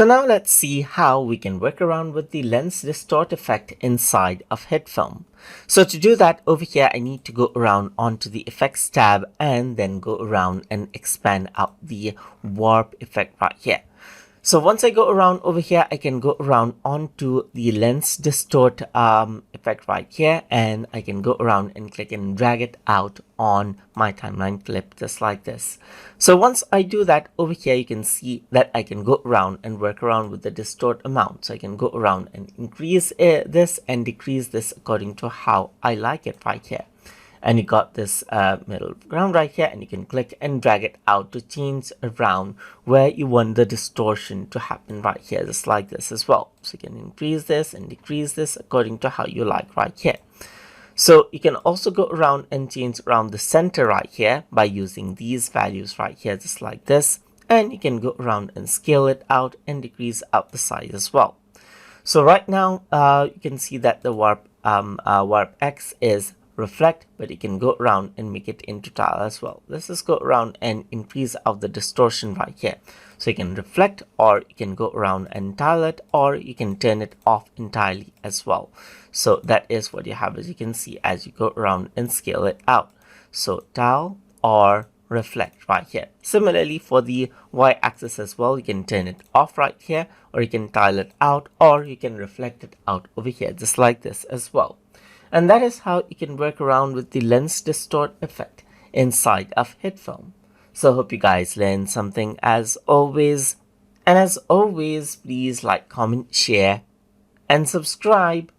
So now let's see how we can work around with the Lens Distort Effect inside of HitFilm. So to do that, over here I need to go around onto the Effects tab and then go around and expand out the Warp effect right here. So once I go around over here, I can go around onto the Lens Distort effect right here, and I can go around and click and drag it out on my timeline clip just like this. So once I do that, over here you can see that I can go around and work around with the distort amount. So I can go around and increase this and decrease this according to how I like it right here. And you got this middle ground right here, and you can click and drag it out to change around where you want the distortion to happen right here, just like this as well. So you can increase this and decrease this according to how you like right here. So you can also go around and change around the center right here by using these values right here, just like this. And you can go around and scale it out and decrease out the size as well. So right now you can see that the warp X is reflect, but you can go around and make it into tile as well. Let's just go around and increase out the distortion right here. So you can reflect, or you can go around and tile it, or you can turn it off entirely as well. So that is what you have, as you can see, as you go around and scale it out. So tile or reflect right here. Similarly for the y-axis as well, you can turn it off right here, or you can tile it out, or you can reflect it out over here, just like this as well. And that is how you can work around with the Lens Distort effect inside of HitFilm. So hope you guys learned something as always. And as always, please like, comment, share, and subscribe.